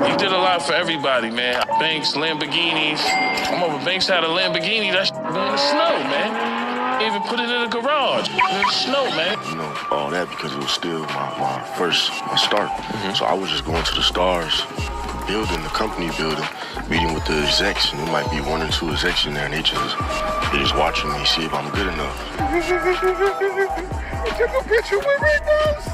He did a lot for everybody, man. Banks, Lamborghinis. I'm over Banks had a Lamborghini. That shit was in the snow, man. He even put it in the garage. In the snow, man. You know, all that because it was still my start. So I was just going to the stars, building, the company building, meeting with the execs, and there might be one or two execs in there, and they just watching me, see if I'm good enough. I took a picture with Rick Ross.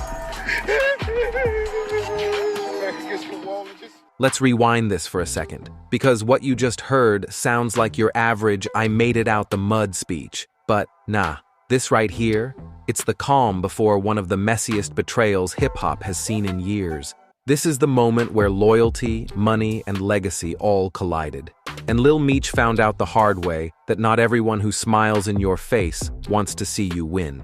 Let's rewind this for a second, because what you just heard sounds like your average "I made it out the mud" speech. But nah, this right here, it's the calm before one of the messiest betrayals hip-hop has seen in years. This is the moment where loyalty, money, and legacy all collided. And Lil Meech found out the hard way that not everyone who smiles in your face wants to see you win.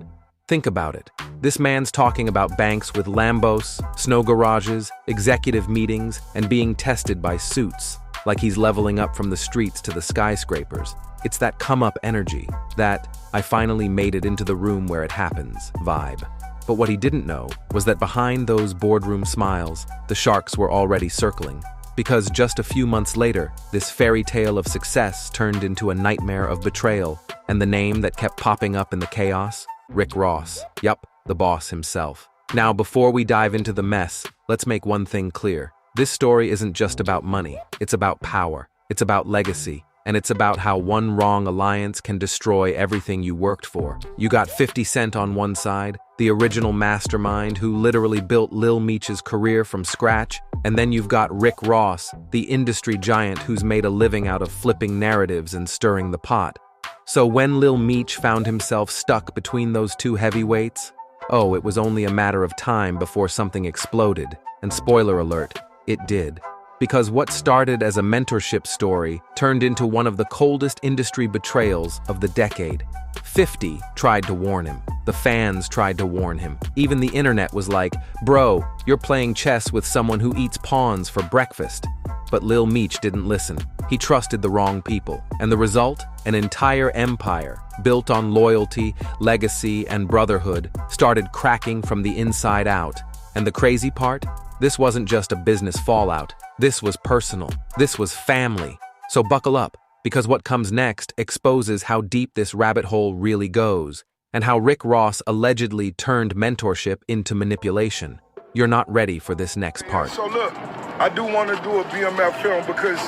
Think about it. This man's talking about banks with Lambos, snow garages, executive meetings, and being tested by suits, like he's leveling up from the streets to the skyscrapers. It's that come-up energy, that "I finally made it into the room where it happens" vibe. But what he didn't know was that behind those boardroom smiles, the sharks were already circling. Because just a few months later, this fairy tale of success turned into a nightmare of betrayal, and the name that kept popping up in the chaos? Rick Ross. Yup, the boss himself. Now, before we dive into the mess, let's make one thing clear. This story isn't just about money. It's about power. It's about legacy. And it's about how one wrong alliance can destroy everything you worked for. You got 50 Cent on one side, the original mastermind who literally built Lil Meech's career from scratch, and then you've got Rick Ross, the industry giant who's made a living out of flipping narratives and stirring the pot. So when Lil Meech found himself stuck between those two heavyweights, oh, it was only a matter of time before something exploded. And spoiler alert, it did. Because what started as a mentorship story turned into one of the coldest industry betrayals of the decade. 50 tried to warn him. The fans tried to warn him. Even the internet was like, "Bro, you're playing chess with someone who eats pawns for breakfast." But Lil Meech didn't listen. He trusted the wrong people. And the result? An entire empire, built on loyalty, legacy, and brotherhood, started cracking from the inside out. And the crazy part? This wasn't just a business fallout. This was personal. This was family. So buckle up, because what comes next exposes how deep this rabbit hole really goes, and how Rick Ross allegedly turned mentorship into manipulation. You're not ready for this next part. So look, I do want to do a BMF film because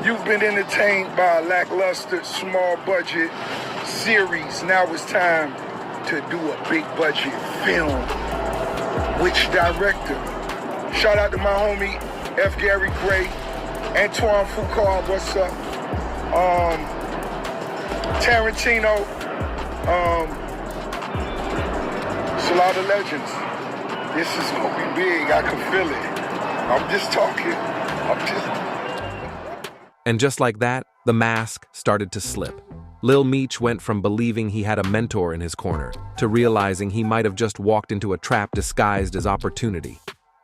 you've been entertained by a lackluster, small budget series. Now it's time to do a big budget film. Which director? Shout out to my homie F. Gary Gray, Antoine Foucault, what's up? Tarantino, it's a lot of legends. This is gonna be big, I can feel it. I'm just talking, And just like that, the mask started to slip. Lil Meech went from believing he had a mentor in his corner to realizing he might have just walked into a trap disguised as opportunity.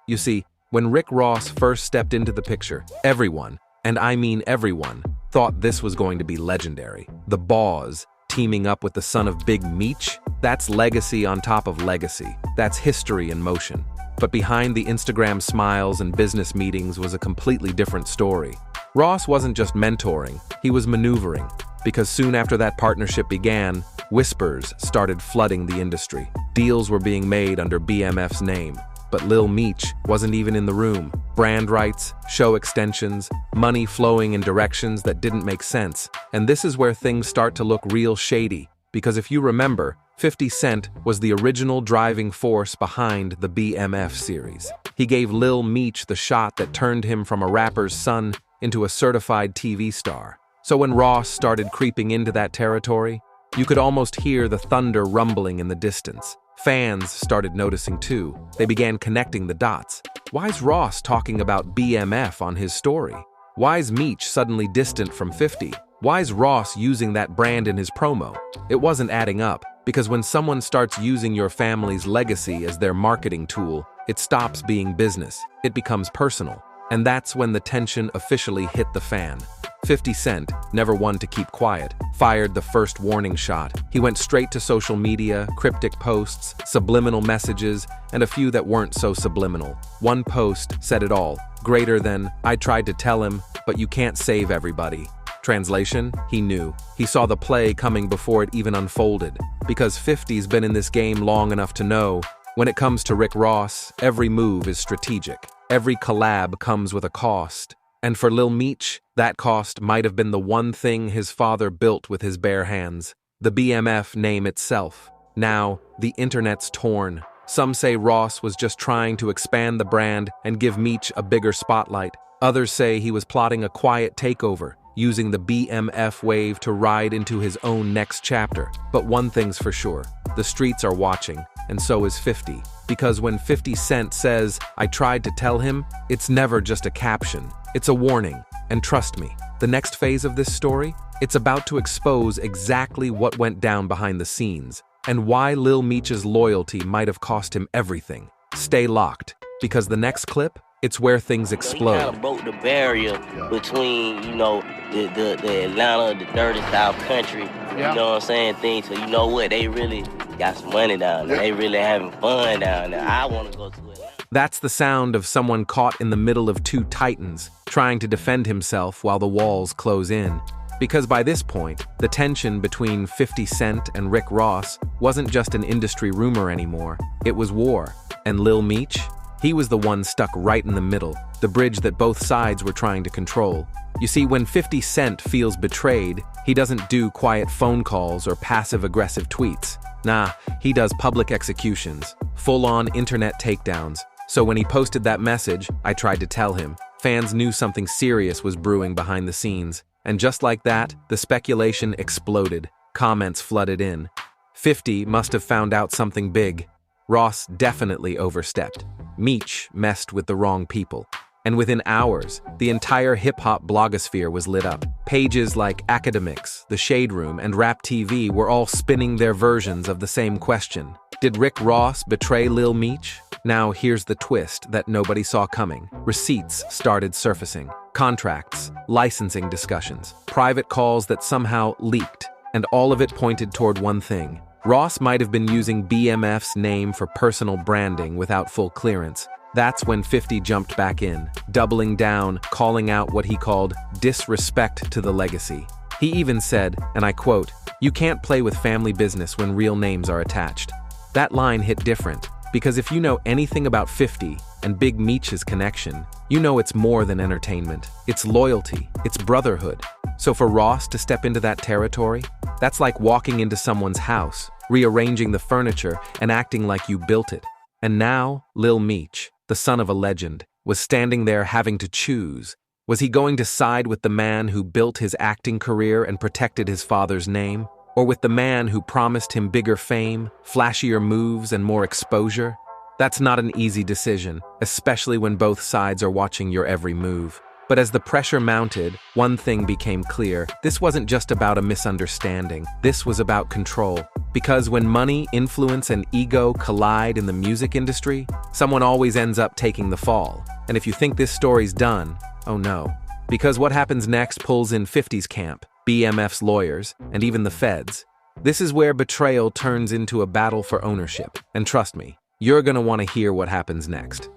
You see, when Rick Ross first stepped into the picture, everyone, and I mean everyone, thought this was going to be legendary. The Boss teaming up with the son of Big Meech? That's legacy on top of legacy. That's history in motion. But behind the Instagram smiles and business meetings was a completely different story. Ross wasn't just mentoring, he was maneuvering. Because soon after that partnership began, whispers started flooding the industry. Deals were being made under BMF's name. But Lil Meech wasn't even in the room. Brand rights, show extensions, money flowing in directions that didn't make sense. And this is where things start to look real shady. Because if you remember, 50 Cent was the original driving force behind the BMF series. He gave Lil Meech the shot that turned him from a rapper's son into a certified TV star. So when Ross started creeping into that territory, you could almost hear the thunder rumbling in the distance. Fans started noticing too. They began connecting the dots. Why's Ross talking about BMF on his story? Why's Meech suddenly distant from 50? Why's Ross using that brand in his promo? It wasn't adding up, because when someone starts using your family's legacy as their marketing tool, it stops being business. It becomes personal. And that's when the tension officially hit the fan. 50 Cent, never one to keep quiet, fired the first warning shot. He went straight to social media, cryptic posts, subliminal messages, and a few that weren't so subliminal. One post said it all, greater than, "I tried to tell him, but you can't save everybody." Translation, he knew. He saw the play coming before it even unfolded, because 50's been in this game long enough to know, when it comes to Rick Ross, every move is strategic. Every collab comes with a cost. And for Lil Meech, that cost might have been the one thing his father built with his bare hands, the BMF name itself. Now, the internet's torn. Some say Ross was just trying to expand the brand and give Meech a bigger spotlight. Others say he was plotting a quiet takeover, using the BMF wave to ride into his own next chapter. But one thing's for sure, the streets are watching, and so is 50. Because when 50 Cent says, "I tried to tell him," it's never just a caption, it's a warning. And trust me, the next phase of this story, it's about to expose exactly what went down behind the scenes, and why Lil Meech's loyalty might have cost him everything. Stay locked, because the next clip, it's where things explode. He kind of broke the barrier between, the Atlanta, the dirty South country, you know what I'm saying, thing. So you know what, they really got some money down there. They really having fun down there. I want to go to Atlanta. That's the sound of someone caught in the middle of two titans, trying to defend himself while the walls close in. Because by this point, the tension between 50 Cent and Rick Ross wasn't just an industry rumor anymore, it was war. And Lil Meech? He was the one stuck right in the middle, the bridge that both sides were trying to control. You see, when 50 Cent feels betrayed, he doesn't do quiet phone calls or passive-aggressive tweets. Nah, he does public executions, full-on internet takedowns. So when he posted that message, "I tried to tell him," fans knew something serious was brewing behind the scenes. And just like that, the speculation exploded. Comments flooded in. 50 must have found out something big. Ross definitely overstepped. Meech messed with the wrong people. And within hours, the entire hip-hop blogosphere was lit up. Pages like Academics, The Shade Room, and Rap TV were all spinning their versions of the same question. Did Rick Ross betray Lil Meech? Now here's the twist that nobody saw coming. Receipts started surfacing. Contracts, licensing discussions, private calls that somehow leaked. And all of it pointed toward one thing. Ross might have been using BMF's name for personal branding without full clearance. That's when 50 jumped back in, doubling down, calling out what he called disrespect to the legacy. He even said, and I quote, "You can't play with family business when real names are attached." That line hit different, because if you know anything about 50 and Big Meech's connection, you know it's more than entertainment. It's loyalty, it's brotherhood. So for Ross to step into that territory, that's like walking into someone's house, rearranging the furniture and acting like you built it. And now, Lil Meech, the son of a legend, was standing there having to choose. Was he going to side with the man who built his acting career and protected his father's name? Or with the man who promised him bigger fame, flashier moves, and more exposure? That's not an easy decision, especially when both sides are watching your every move. But as the pressure mounted, one thing became clear. This wasn't just about a misunderstanding. This was about control. Because when money, influence, and ego collide in the music industry, someone always ends up taking the fall. And if you think this story's done, oh no. Because what happens next pulls in 50's camp, BMF's lawyers, and even the feds. This is where betrayal turns into a battle for ownership. And trust me, you're gonna want to hear what happens next.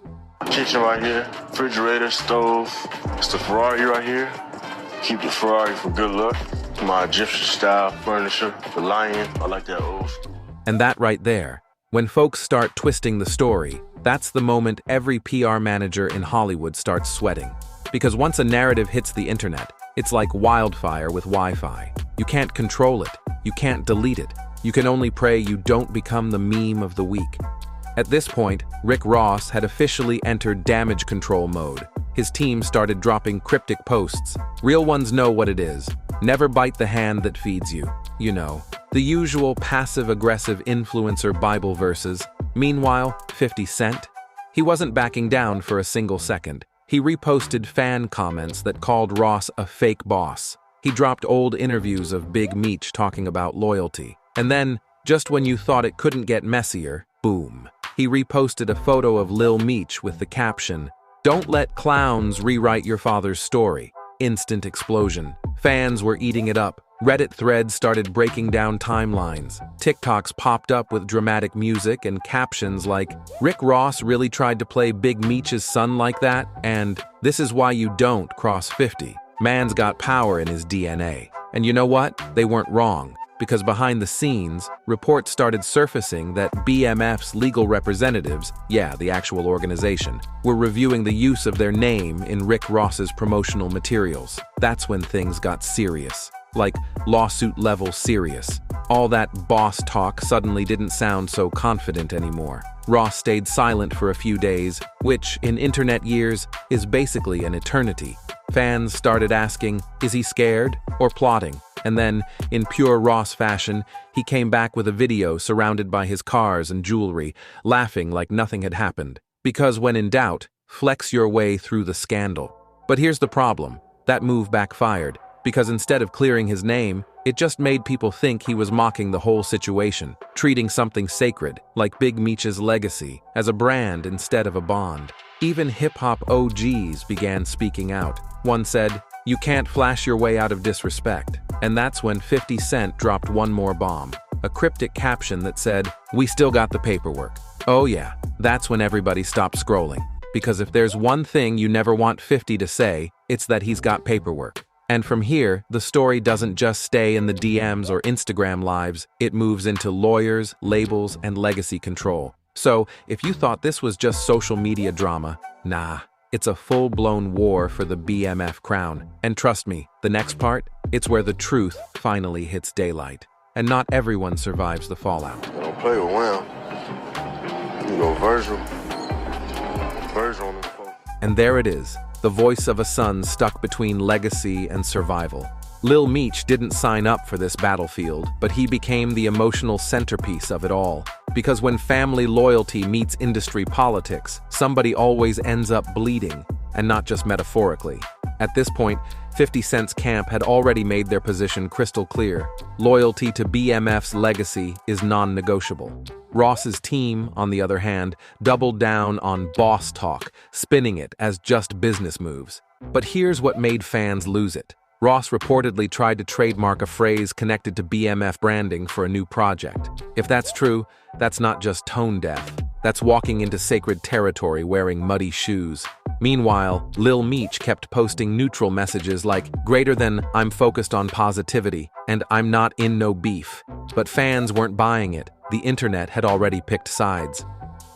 Kitchen right here, refrigerator, stove. It's the Ferrari right here. Keep the Ferrari for good luck. My Egyptian style furniture, the lion. I like that old school. And that right there, when folks start twisting the story, that's the moment every PR manager in Hollywood starts sweating. Because once a narrative hits the internet, it's like wildfire with Wi-Fi. You can't control it. You can't delete it. You can only pray you don't become the meme of the week. At this point, Rick Ross had officially entered damage control mode. His team started dropping cryptic posts. Real ones know what it is. Never bite the hand that feeds you. You know, the usual passive-aggressive influencer Bible verses. Meanwhile, 50 Cent? He wasn't backing down for a single second. He reposted fan comments that called Ross a fake boss. He dropped old interviews of Big Meech talking about loyalty. And then, just when you thought it couldn't get messier, boom. He reposted a photo of Lil Meech with the caption, "Don't let clowns rewrite your father's story." Instant explosion. Fans were eating it up. Reddit threads started breaking down timelines. TikToks popped up with dramatic music and captions like, "Rick Ross really tried to play Big Meech's son like that?" and "This is why you don't cross 50. Man's got power in his DNA." And you know what? They weren't wrong. Because behind the scenes, reports started surfacing that BMF's legal representatives, yeah, the actual organization, were reviewing the use of their name in Rick Ross's promotional materials. That's when things got serious. Like lawsuit-level serious. All that boss talk suddenly didn't sound so confident anymore. Ross stayed silent for a few days, which, in internet years, is basically an eternity. Fans started asking, is he scared or plotting? And then, in pure Ross fashion, he came back with a video surrounded by his cars and jewelry, laughing like nothing had happened. Because when in doubt, flex your way through the scandal. But here's the problem. That move backfired. Because instead of clearing his name, it just made people think he was mocking the whole situation, treating something sacred, like Big Meech's legacy, as a brand instead of a bond. Even hip-hop OGs began speaking out. One said, "You can't flash your way out of disrespect." And that's when 50 Cent dropped one more bomb, a cryptic caption that said, "We still got the paperwork." Oh yeah, that's when everybody stopped scrolling. Because if there's one thing you never want 50 to say, it's that he's got paperwork. And from here, the story doesn't just stay in the DMs or Instagram lives, it moves into lawyers, labels, and legacy control. So, if you thought this was just social media drama, nah, it's a full-blown war for the BMF crown. And trust me, the next part, it's where the truth finally hits daylight. And not everyone survives the fallout. Don't play with Wham. You know, Virgil on the phone. And there it is, the voice of a son stuck between legacy and survival. Lil Meech didn't sign up for this battlefield, but he became the emotional centerpiece of it all. Because when family loyalty meets industry politics, somebody always ends up bleeding, and not just metaphorically. At this point, 50 Cent's camp had already made their position crystal clear. Loyalty to BMF's legacy is non-negotiable. Ross's team, on the other hand, doubled down on boss talk, spinning it as just business moves. But here's what made fans lose it. Ross reportedly tried to trademark a phrase connected to BMF branding for a new project. If that's true, that's not just tone deaf. That's walking into sacred territory wearing muddy shoes. Meanwhile, Lil Meech kept posting neutral messages like, greater than "I'm focused on positivity" and "I'm not in no beef." But fans weren't buying it. The internet had already picked sides.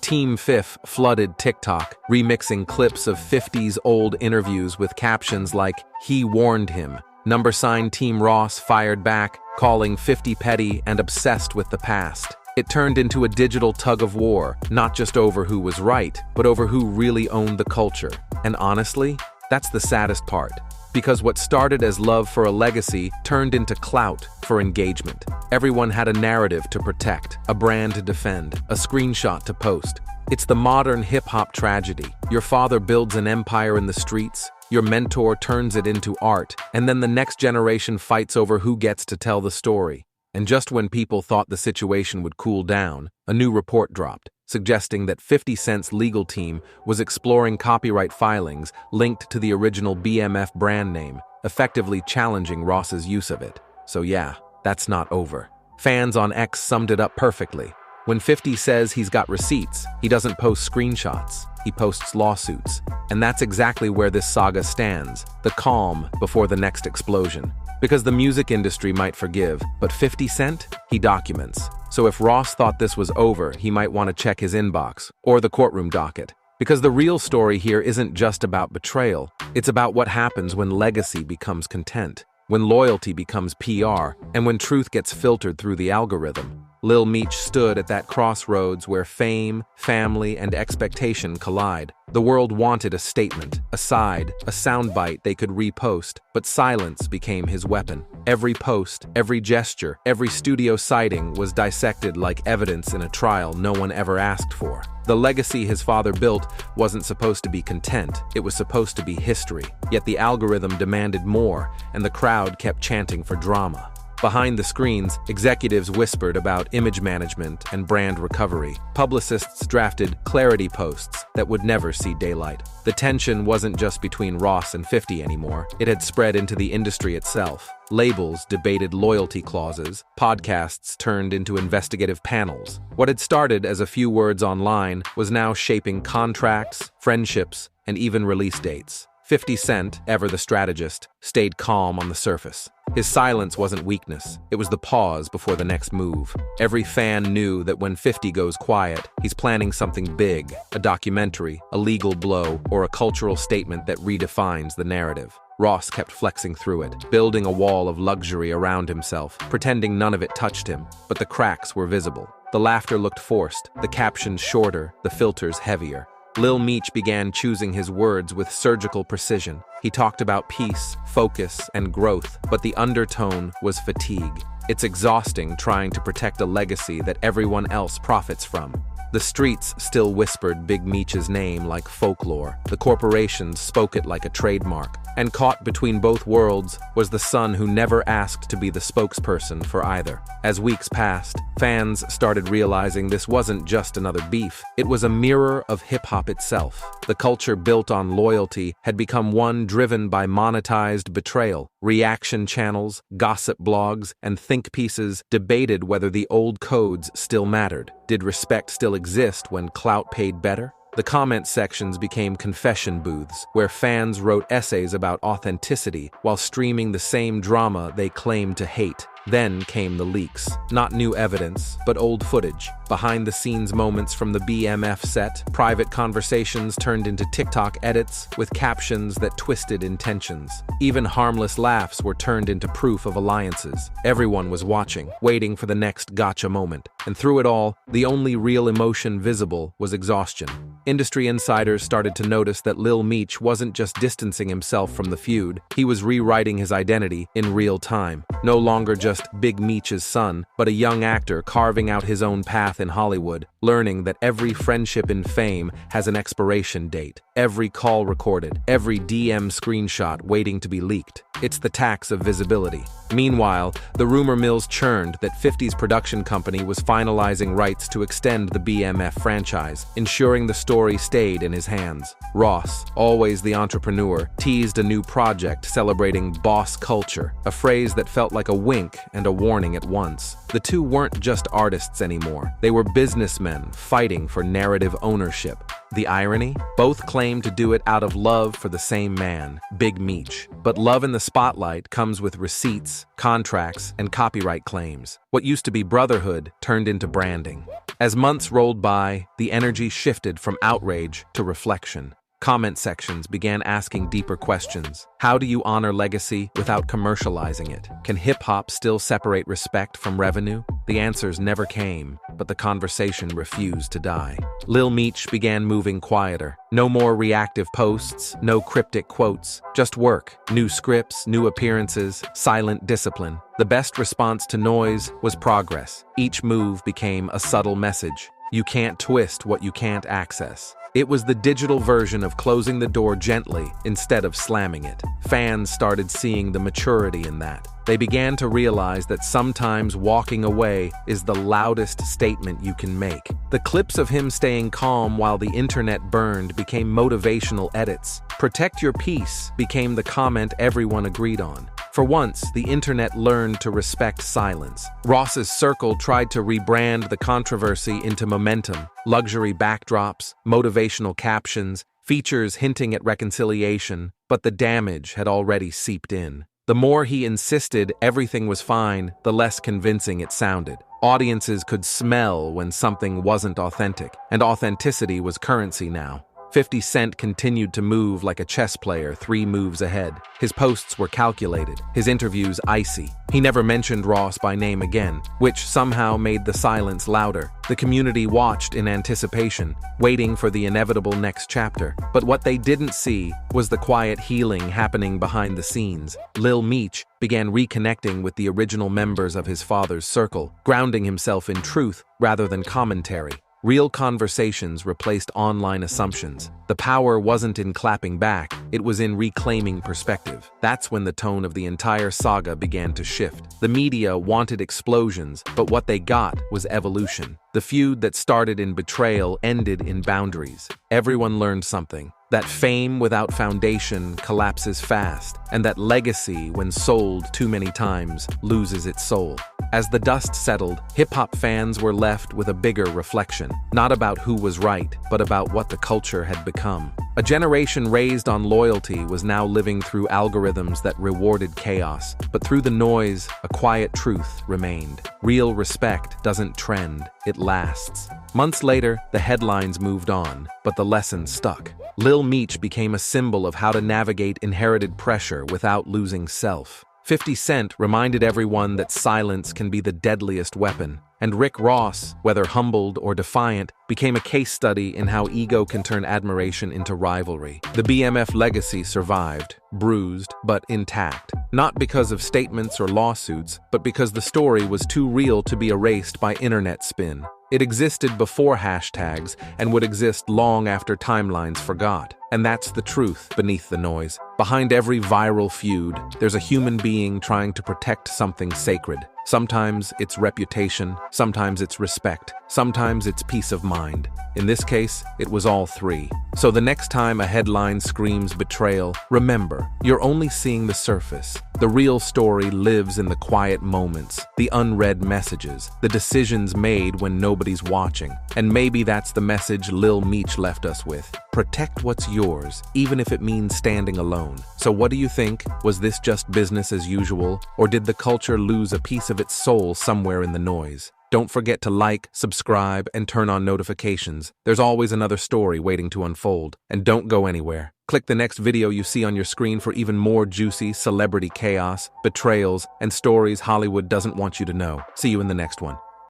Team Fifth flooded TikTok, remixing clips of 50's old interviews with captions like, "He warned him." # Team Ross fired back, calling 50 petty and obsessed with the past. It turned into a digital tug-of-war, not just over who was right, but over who really owned the culture. And honestly, that's the saddest part. Because what started as love for a legacy turned into clout for engagement. Everyone had a narrative to protect, a brand to defend, a screenshot to post. It's the modern hip-hop tragedy. Your father builds an empire in the streets, your mentor turns it into art, and then the next generation fights over who gets to tell the story. And just when people thought the situation would cool down, a new report dropped, suggesting that 50 Cent's legal team was exploring copyright filings linked to the original BMF brand name, effectively challenging Ross's use of it. So yeah, that's not over. Fans on X summed it up perfectly. When 50 says he's got receipts, he doesn't post screenshots, he posts lawsuits. And that's exactly where this saga stands, the calm before the next explosion. Because the music industry might forgive, but 50 Cent, he documents. So if Ross thought this was over, he might want to check his inbox, or the courtroom docket. Because the real story here isn't just about betrayal, it's about what happens when legacy becomes content, when loyalty becomes PR, and when truth gets filtered through the algorithm. Lil Meech stood at that crossroads where fame, family, and expectation collide. The world wanted a statement, a side, a soundbite they could repost, but silence became his weapon. Every post, every gesture, every studio sighting was dissected like evidence in a trial no one ever asked for. The legacy his father built wasn't supposed to be content, it was supposed to be history. Yet the algorithm demanded more, and the crowd kept chanting for drama. Behind the screens, executives whispered about image management and brand recovery. Publicists drafted clarity posts that would never see daylight. The tension wasn't just between Ross and 50 anymore. It had spread into the industry itself. Labels debated loyalty clauses, podcasts turned into investigative panels. What had started as a few words online was now shaping contracts, friendships, and even release dates. 50 Cent, ever the strategist, stayed calm on the surface. His silence wasn't weakness, it was the pause before the next move. Every fan knew that when 50 goes quiet, he's planning something big, a documentary, a legal blow, or a cultural statement that redefines the narrative. Ross kept flexing through it, building a wall of luxury around himself, pretending none of it touched him, but the cracks were visible. The laughter looked forced, the captions shorter, the filters heavier. Lil Meech began choosing his words with surgical precision. He talked about peace, focus, and growth, but the undertone was fatigue. It's exhausting trying to protect a legacy that everyone else profits from. The streets still whispered Big Meech's name like folklore. The corporations spoke it like a trademark. And caught between both worlds was the son who never asked to be the spokesperson for either. As weeks passed, fans started realizing this wasn't just another beef. It was a mirror of hip-hop itself. The culture built on loyalty had become one driven by monetized betrayal. Reaction channels, gossip blogs, and think pieces debated whether the old codes still mattered. Did respect still exist when clout paid better? The comment sections became confession booths, where fans wrote essays about authenticity while streaming the same drama they claimed to hate. Then came the leaks. Not new evidence, but old footage. Behind-the-scenes moments from the BMF set, private conversations turned into TikTok edits with captions that twisted intentions. Even harmless laughs were turned into proof of alliances. Everyone was watching, waiting for the next gotcha moment. And through it all, the only real emotion visible was exhaustion. Industry insiders started to notice that Lil Meech wasn't just distancing himself from the feud, he was rewriting his identity in real time. No longer just Big Meech's son, but a young actor carving out his own path in Hollywood, learning that every friendship in fame has an expiration date, every call recorded, every DM screenshot waiting to be leaked. It's the tax of visibility. Meanwhile, the rumor mills churned that 50's production company was finalizing rights to extend the BMF franchise, ensuring the story stayed in his hands. Ross, always the entrepreneur, teased a new project celebrating boss culture, a phrase that felt like a wink and a warning at once. The two weren't just artists anymore. They were businessmen fighting for narrative ownership. The irony? Both claimed to do it out of love for the same man, Big Meech. But love in the spotlight comes with receipts, contracts, and copyright claims. What used to be brotherhood turned into branding. As months rolled by, the energy shifted from outrage to reflection. Comment sections began asking deeper questions. How do you honor legacy without commercializing it? Can hip-hop still separate respect from revenue? The answers never came, but the conversation refused to die. Lil Meech began moving quieter. No more reactive posts, no cryptic quotes, just work, new scripts, new appearances, silent discipline. The best response to noise was progress. Each move became a subtle message. You can't twist what you can't access. It was the digital version of closing the door gently instead of slamming it. Fans started seeing the maturity in that. They began to realize that sometimes walking away is the loudest statement you can make. The clips of him staying calm while the internet burned became motivational edits. Protect your peace became the comment everyone agreed on. For once, the internet learned to respect silence. Ross's circle tried to rebrand the controversy into momentum. Luxury backdrops, motivational captions, features hinting at reconciliation, but the damage had already seeped in. The more he insisted everything was fine, the less convincing it sounded. Audiences could smell when something wasn't authentic, and authenticity was currency now. 50 Cent continued to move like a chess player 3 moves ahead. His posts were calculated, his interviews icy. He never mentioned Ross by name again, which somehow made the silence louder. The community watched in anticipation, waiting for the inevitable next chapter. But what they didn't see was the quiet healing happening behind the scenes. Lil Meech began reconnecting with the original members of his father's circle, grounding himself in truth rather than commentary. Real conversations replaced online assumptions. The power wasn't in clapping back, it was in reclaiming perspective. That's when the tone of the entire saga began to shift. The media wanted explosions, but what they got was evolution. The feud that started in betrayal ended in boundaries. Everyone learned something. That fame without foundation collapses fast, and that legacy, when sold too many times, loses its soul. As the dust settled, hip-hop fans were left with a bigger reflection, not about who was right, but about what the culture had become. A generation raised on loyalty was now living through algorithms that rewarded chaos, but through the noise, a quiet truth remained. Real respect doesn't trend, it lasts. Months later, the headlines moved on, but the lesson stuck. Lil Meech became a symbol of how to navigate inherited pressure without losing self. 50 Cent reminded everyone that silence can be the deadliest weapon. And Rick Ross, whether humbled or defiant, became a case study in how ego can turn admiration into rivalry. The BMF legacy survived, bruised, but intact. Not because of statements or lawsuits, but because the story was too real to be erased by internet spin. It existed before hashtags and would exist long after timelines forgot. And that's the truth beneath the noise. Behind every viral feud, there's a human being trying to protect something sacred. Sometimes it's reputation, sometimes it's respect, sometimes it's peace of mind. In this case, it was all three. So the next time a headline screams betrayal, remember, you're only seeing the surface. The real story lives in the quiet moments, the unread messages, the decisions made when nobody's watching. And maybe that's the message Lil Meech left us with. Protect what's yours, even if it means standing alone. So what do you think? Was this just business as usual, or did the culture lose a piece of its soul somewhere in the noise? Don't forget to like, subscribe, and turn on notifications. There's always another story waiting to unfold. And don't go anywhere. Click the next video you see on your screen for even more juicy celebrity chaos, betrayals, and stories Hollywood doesn't want you to know. See you in the next one.